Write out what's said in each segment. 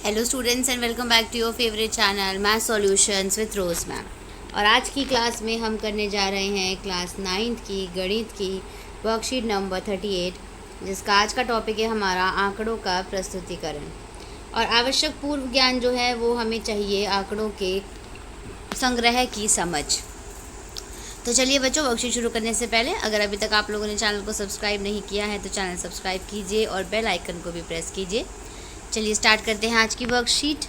Hello students and welcome back to your favourite channel math solutions with Rose ma'am. और आज की class में हम करने जा रहे हैं क्लास 9th की गणित की वर्कशीट नंबर 38, जिसका आज का टॉपिक है हमारा आंकड़ों का प्रस्तुतिकरण। और आवश्यक पूर्व ज्ञान जो है वो हमें चाहिए आंकड़ों के संग्रह की समझ। तो चलिए बच्चों, वर्कशीट शुरू करने से पहले अगर अभी तक आप लोगों ने चैनल को सब्सक्राइब नहीं किया है तो चैनल सब्सक्राइब कीजिए और बेल आइकन को भी प्रेस कीजिए। चलिए स्टार्ट करते हैं आज की वर्कशीट।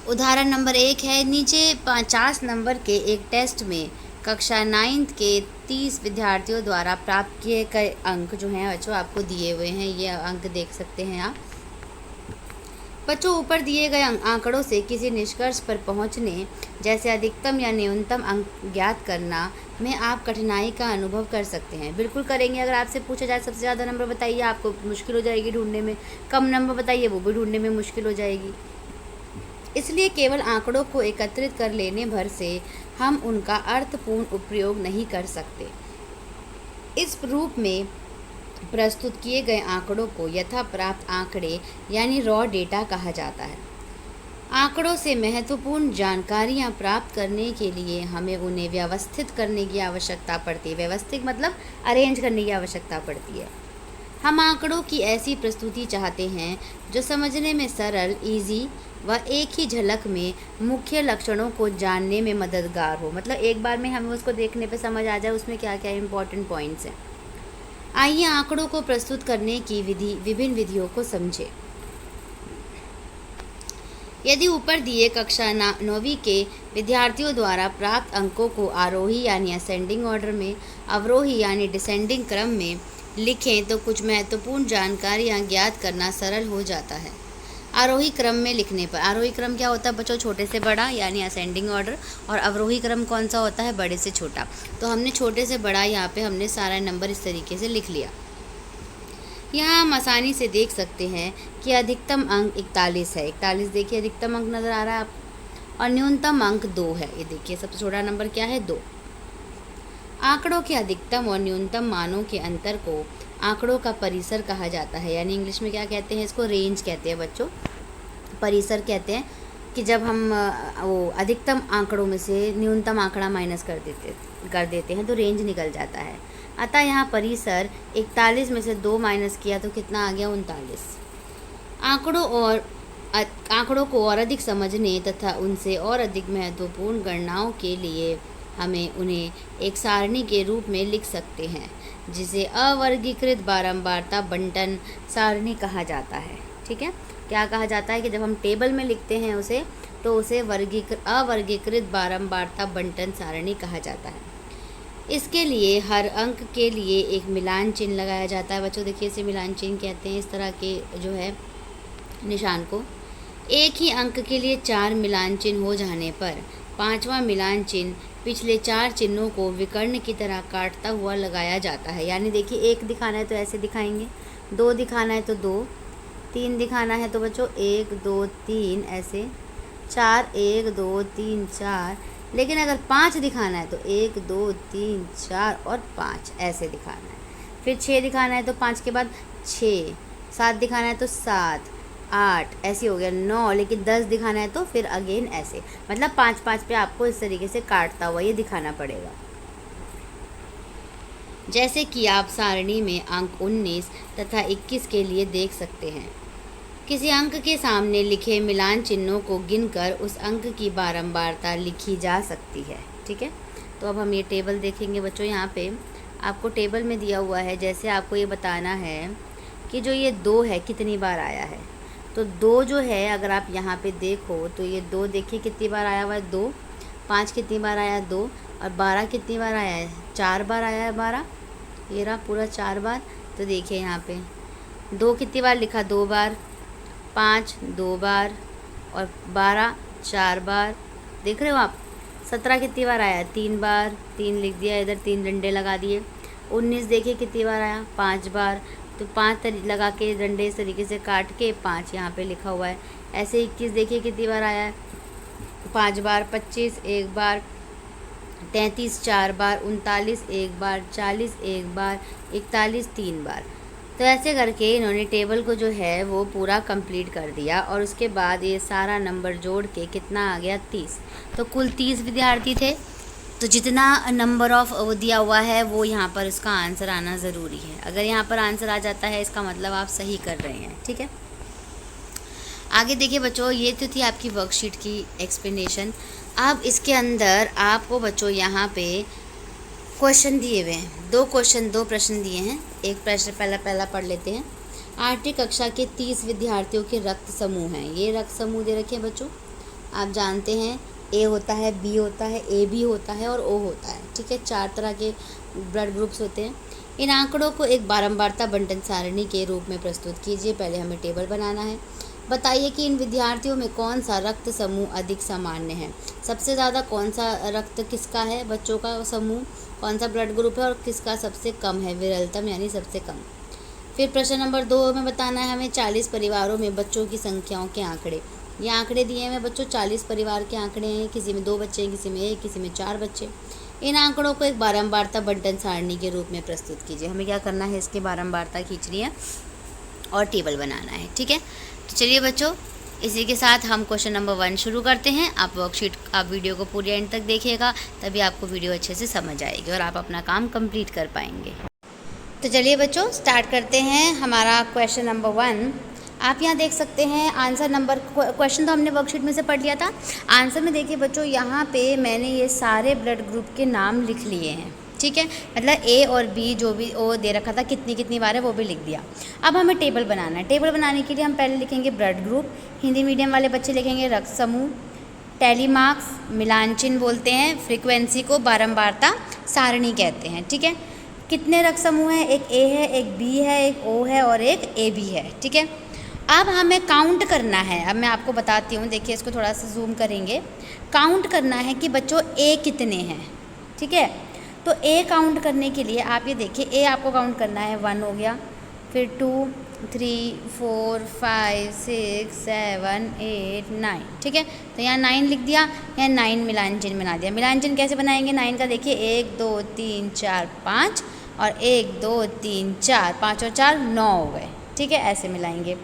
उदाहरण नंबर 1 है, नीचे 50 नंबर के एक टेस्ट में कक्षा 9th के 30 विद्यार्थियों द्वारा प्राप्त किए गए अंक जो हैं बच्चों आपको दिए हुए हैं। ये अंक देख सकते हैं आप बच्चों। ऊपर दिए गए आंकड़ों से किसी निष्कर्ष पर पहुंचने, जैसे अधिकतम या न्यूनतम अंक ज्ञात करना में आप कठिनाई का अनुभव कर सकते हैं। बिल्कुल करेंगे। अगर आपसे पूछा जाए सबसे ज़्यादा नंबर बताइए, आपको मुश्किल हो जाएगी ढूंढने में। कम नंबर बताइए, वो भी ढूंढने में मुश्किल हो जाएगी। इसलिए केवल आंकड़ों को एकत्रित कर लेने भर से हम उनका अर्थपूर्ण उपयोग नहीं कर सकते। इस रूप में प्रस्तुत किए गए आंकड़ों को यथा प्राप्त आंकड़े यानी रॉ डेटा कहा जाता है। आंकड़ों से महत्वपूर्ण जानकारियां प्राप्त करने के लिए हमें उन्हें व्यवस्थित करने की आवश्यकता पड़ती है। व्यवस्थित मतलब अरेंज करने की आवश्यकता पड़ती है। हम आंकड़ों की ऐसी प्रस्तुति चाहते हैं जो समझने में सरल, इजी व एक ही झलक में मुख्य लक्षणों को जानने में मददगार हो। मतलब एक बार में हमें उसको देखने पे समझ आ जाए उसमें क्या क्या इम्पोर्टेंट पॉइंट्स हैं। आइए आंकड़ों को प्रस्तुत करने की विभिन्न विधियों को समझें। यदि ऊपर दिए कक्षा 9वीं के विद्यार्थियों द्वारा प्राप्त अंकों को आरोही यानी असेंडिंग ऑर्डर में, अवरोही यानी डिसेंडिंग क्रम में लिखें तो कुछ महत्वपूर्ण जानकारियां ज्ञात करना सरल हो जाता है। आरोही क्रम में लिखने पर, आरोही क्रम क्या होता है बच्चों? छोटे से बड़ा यानी असेंडिंग ऑर्डर। और अवरोही क्रम कौन सा होता है? बड़े से छोटा। तो हमने छोटे से बड़ा यहाँ पे हमने सारा नंबर इस तरीके से लिख लिया। यहाँ हम आसानी से देख सकते हैं कि अधिकतम अंक 41 है। 41 देखिए अधिकतम अंक नज़र आ रहा है आपको। और न्यूनतम अंक 2 है। ये देखिए सबसे छोटा नंबर क्या है? 2। आंकड़ों के अधिकतम और न्यूनतम मानों के अंतर को आंकड़ों का परिसर कहा जाता है। यानी इंग्लिश में क्या कहते हैं इसको? रेंज कहते हैं बच्चों। परिसर कहते हैं कि जब हम वो अधिकतम आंकड़ों में से न्यूनतम आंकड़ा माइनस कर देते हैं तो रेंज निकल जाता है। अतः यहाँ परिसर 41 में से 2 माइनस किया तो कितना आ गया? 39। आंकड़ों को और अधिक समझने तथा उनसे और अधिक महत्वपूर्ण गणनाओं के लिए हमें उन्हें एक सारणी के रूप में लिख सकते हैं, जिसे अवर्गीकृत बारंबारता बंटन सारणी कहा जाता है। ठीक है, क्या कहा जाता है कि जब हम टेबल में लिखते हैं उसे तो उसे अवर्गीकृत बारंबारता बंटन सारणी कहा जाता है। इसके लिए हर अंक के लिए एक मिलान चिन्ह लगाया जाता है। बच्चों देखिए इसे मिलान चिन्ह कहते हैं, इस तरह के जो है निशान को। एक ही अंक के लिए 4 मिलान चिन्ह हो जाने पर 5वां मिलान चिन्ह पिछले 4 चिन्हों को विकर्ण की तरह काटता हुआ लगाया जाता है। यानी देखिए 1 दिखाना है तो ऐसे दिखाएंगे, 2 दिखाना है तो 2, 3 दिखाना है तो बच्चों 1 2 3 ऐसे, 4 1 2 3 4। लेकिन अगर 5 दिखाना है तो 1 2 3 4 और 5 ऐसे दिखाना है। फिर 6 दिखाना है तो 5 के बाद 6, 7 दिखाना है तो 7 8 ऐसे हो गया 9। लेकिन 10 दिखाना है तो फिर अगेन ऐसे, मतलब 5 5 पे आपको इस तरीके से काटता हुआ ये दिखाना पड़ेगा। जैसे कि आप सारणी में अंक 19 तथा 21 के लिए देख सकते हैं। किसी अंक के सामने लिखे मिलान चिन्हों को गिनकर उस अंक की बारंबारता लिखी जा सकती है। ठीक है, तो अब हम ये टेबल देखेंगे बच्चों। यहाँ पे आपको टेबल में दिया हुआ है, जैसे आपको ये बताना है कि जो ये 2 है कितनी बार आया है। तो 2 जो है अगर आप यहाँ पे देखो तो ये 2 देखिए कितनी बार आया हुआ है? 2। 5 कितनी बार आया है? 2। और 12 कितनी बार आया है? 4 बार आया है 12। ये रहा पूरा 4 बार। तो देखिए यहाँ पे 2 कितनी बार लिखा? 2 बार। 5 2 बार और 12 4 बार। देख रहे हो आप? 17 कितनी बार आया? 3 बार। 3 लिख दिया इधर, 3 डंडे लगा दिए। 19 देखिए कितनी बार आया? 5 बार। तो 5 लगा के डंडे इस तरीके से काट के 5 यहाँ पे लिखा हुआ है। ऐसे 21 देखिए कितनी बार आया है? 5 बार। 25 1 बार। 33 4 बार। 39 1 बार। 40 1 बार। 41 3 बार। तो ऐसे करके इन्होंने टेबल को जो है वो पूरा कंप्लीट कर दिया और उसके बाद ये सारा नंबर जोड़ के कितना आ गया 30। तो कुल 30 विद्यार्थी थे। तो जितना नंबर ऑफ वो दिया हुआ है वो यहाँ पर इसका आंसर आना ज़रूरी है। अगर यहाँ पर आंसर आ जाता है इसका मतलब आप सही कर रहे हैं। ठीक है, आगे देखिए बच्चों, ये तो थी आपकी वर्कशीट की एक्सप्लेनेशन। अब इसके अंदर आपको बच्चों यहाँ पे क्वेश्चन दिए हुए हैं, दो प्रश्न दिए हैं। एक प्रश्न पहला पढ़ लेते हैं। 8वीं कक्षा के 30 विद्यार्थियों के रक्त समूह हैं। ये रक्त समूह दे रखे हैं बच्चों, आप जानते हैं ए होता है, बी होता है, ए बी होता है और ओ होता है। ठीक है, 4 तरह के ब्लड ग्रुप्स होते हैं। इन आंकड़ों को एक बारंबारता बंटन सारणी के रूप में प्रस्तुत कीजिए। पहले हमें टेबल बनाना है। बताइए कि इन विद्यार्थियों में कौन सा रक्त समूह अधिक सामान्य है। सबसे ज़्यादा कौन सा रक्त किसका है, बच्चों का समूह कौन सा ब्लड ग्रुप है, और किसका सबसे कम है, विरलतम यानी सबसे कम। फिर प्रश्न नंबर 2 में बताना है हमें 40 परिवारों में बच्चों की संख्याओं के आंकड़े। ये आंकड़े दिए हैं बच्चों, 40 परिवार के आंकड़े हैं। किसी में 2 बच्चे हैं, किसी में 1, किसी में 4 बच्चे। इन आंकड़ों को एक बारंबारता बंटन सारणी के रूप में प्रस्तुत कीजिए। हमें क्या करना है, इसकी बारंबारता खींचनी है और टेबल बनाना है। ठीक है, तो चलिए बच्चों, इसी के साथ हम क्वेश्चन नंबर 1 शुरू करते हैं। आप वीडियो को पूरी एंड तक देखिएगा, तभी आपको वीडियो अच्छे से समझ आएगी और आप अपना काम कंप्लीट कर पाएंगे। तो चलिए बच्चों, स्टार्ट करते हैं हमारा क्वेश्चन नंबर 1। आप यहाँ देख सकते हैं आंसर नंबर, क्वेश्चन तो हमने वर्कशीट में से पढ़ लिया था। आंसर में देखिए बच्चों, यहाँ पे मैंने ये सारे ब्लड ग्रुप के नाम लिख लिए हैं। ठीक है, मतलब ए और बी जो भी ओ दे रखा था कितनी बार है वो भी लिख दिया। अब हमें टेबल बनाना है। टेबल बनाने के लिए हम पहले लिखेंगे ब्लड ग्रुप, हिंदी मीडियम वाले बच्चे लिखेंगे रक्त समूह, टैली मार्क्स मिलान चिन्ह बोलते हैं, फ्रीक्वेंसी को बारंबारता सारणी कहते हैं। ठीक है, कितने रक्त समूह हैं, एक ए है, एक बी है, एक ओ है और एक ए बी है। ठीक है, अब हमें काउंट करना है। अब मैं आपको बताती हूँ, देखिए इसको थोड़ा सा जूम करेंगे। काउंट करना है कि बच्चों ए कितने हैं। ठीक है, तो ए काउंट करने के लिए आप ये देखिए, ए आपको काउंट करना है 1 हो गया, फिर 2 3 4 5 6 7 8 9। ठीक है, तो यहाँ 9 लिख दिया, यहाँ 9 मिलान चिन्ह बना दिया। मिलान चिन्ह कैसे बनाएंगे 9 का, देखिए 1 2 3 4 5 और 1 2 3 4, 5 और 4 9 हो गए। ठीक है, ऐसे मिलाएंगे।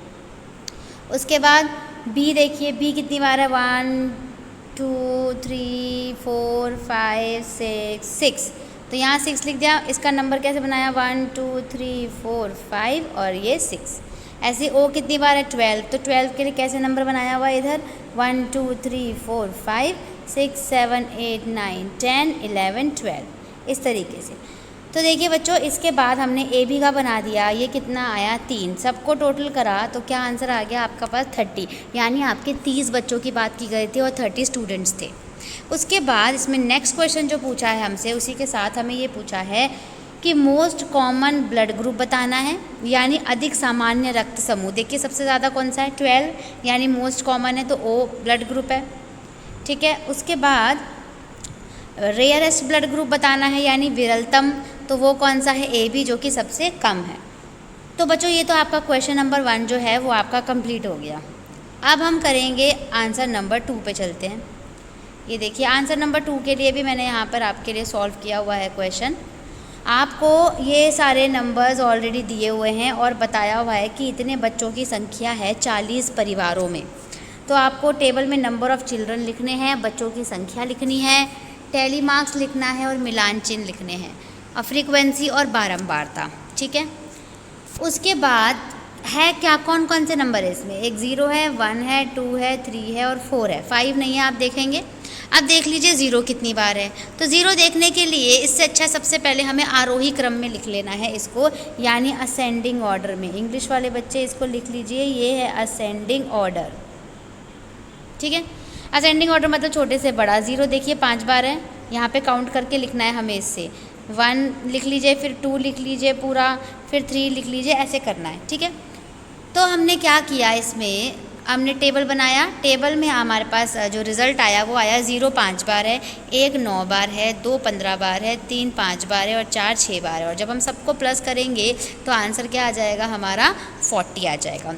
उसके बाद बी देखिए, बी कितनी बार है 1 2 3 4 5 6 6, तो यहाँ 6 लिख दिया। इसका नंबर कैसे बनाया 1 2 3 4 5 और ये 6। ऐसे ओ कितनी बार है 12, तो 12 के लिए कैसे नंबर बनाया हुआ है इधर 1 2 3 4 5 6 7 8 9 10 11 12, इस तरीके से। तो देखिए बच्चों, इसके बाद हमने ए बी का बना दिया। ये कितना आया 3, सबको टोटल करा तो क्या आंसर आ गया आपका पास 30, यानी आपके 30 बच्चों की बात की गई थी और 30 स्टूडेंट्स थे। उसके बाद इसमें नेक्स्ट क्वेश्चन जो पूछा है हमसे, उसी के साथ हमें ये पूछा है कि मोस्ट कॉमन ब्लड ग्रुप बताना है, यानी अधिक सामान्य रक्त समूह। देखिए सबसे ज़्यादा कौन सा है 12, यानी मोस्ट कॉमन है तो ओ ब्लड ग्रुप है। ठीक है, उसके बाद रेयरेस्ट ब्लड ग्रुप बताना है, यानी विरलतम, तो वो कौन सा है ए बी, जो कि सबसे कम है। तो बच्चों ये तो आपका क्वेश्चन नंबर 1 जो है वो आपका कंप्लीट हो गया। अब हम करेंगे आंसर नंबर 2 पे चलते हैं। ये देखिए आंसर नंबर 2 के लिए भी मैंने यहाँ पर आपके लिए सॉल्व किया हुआ है क्वेश्चन। आपको ये सारे नंबर्स ऑलरेडी दिए हुए हैं और बताया हुआ है कि इतने बच्चों की संख्या है 40 परिवारों में। तो आपको टेबल में नंबर ऑफ़ चिल्ड्रन लिखने हैं, बच्चों की संख्या लिखनी है, टैली मार्क्स लिखना है और मिलान चिन्ह लिखने हैं, और फ्रीक्वेंसी और बारंबारता। ठीक है, उसके बाद है क्या, कौन कौन से नंबर है इसमें, एक 0 है, 1 है, 2 है, 3 है और 4 है, 5 नहीं है। आप देखेंगे, अब देख लीजिए 0 कितनी बार है। तो 0 देखने के लिए इससे अच्छा सबसे पहले हमें आरोही क्रम में लिख लेना है इसको, यानी असेंडिंग ऑर्डर में। इंग्लिश वाले बच्चे इसको लिख लीजिए, ये है असेंडिंग ऑर्डर। ठीक है, असेंडिंग ऑर्डर मतलब छोटे से बड़ा। 0 देखिए 5 बार है, यहाँ पे काउंट करके लिखना है हमें। इससे 1 लिख लीजिए, फिर 2 लिख लीजिए पूरा, फिर 3 लिख लीजिए, ऐसे करना है। ठीक है, तो हमने क्या किया, इसमें हमने टेबल बनाया। टेबल में हमारे पास जो रिज़ल्ट आया वो आया 0 5 बार है, 1 9 बार है, 2 15 बार है, 3 5 बार है और 4 6 बार है। और जब हम सबको प्लस करेंगे तो आंसर क्या आ जाएगा हमारा 40 आ जाएगा।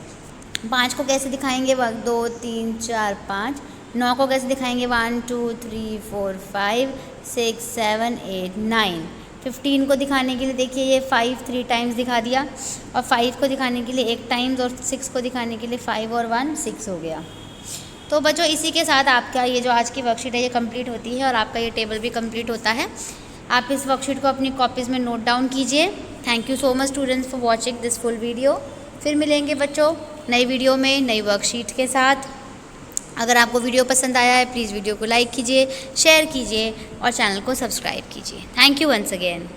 5 को कैसे दिखाएंगे 1 2 3 4 5, 9 को कैसे दिखाएंगे 1 2 3 4 5 6 7 8 9, 15 को दिखाने के लिए देखिए ये 5 3 टाइम्स दिखा दिया, और 5 को दिखाने के लिए 1 टाइम्स, और 6 को दिखाने के लिए 5 और 1 6 हो गया। तो बच्चों इसी के साथ आपका ये जो आज की वर्कशीट है ये कंप्लीट होती है, और आपका ये टेबल भी कंप्लीट होता है। आप इस वर्कशीट को अपनी कॉपीज़ में नोट डाउन कीजिए। Thank you so much students for watching this full video. फिर मिलेंगे बच्चों नई वीडियो में नई वर्कशीट के साथ। अगर आपको वीडियो पसंद आया है प्लीज़ वीडियो को लाइक कीजिए, शेयर कीजिए और चैनल को सब्सक्राइब कीजिए। Thank you once again.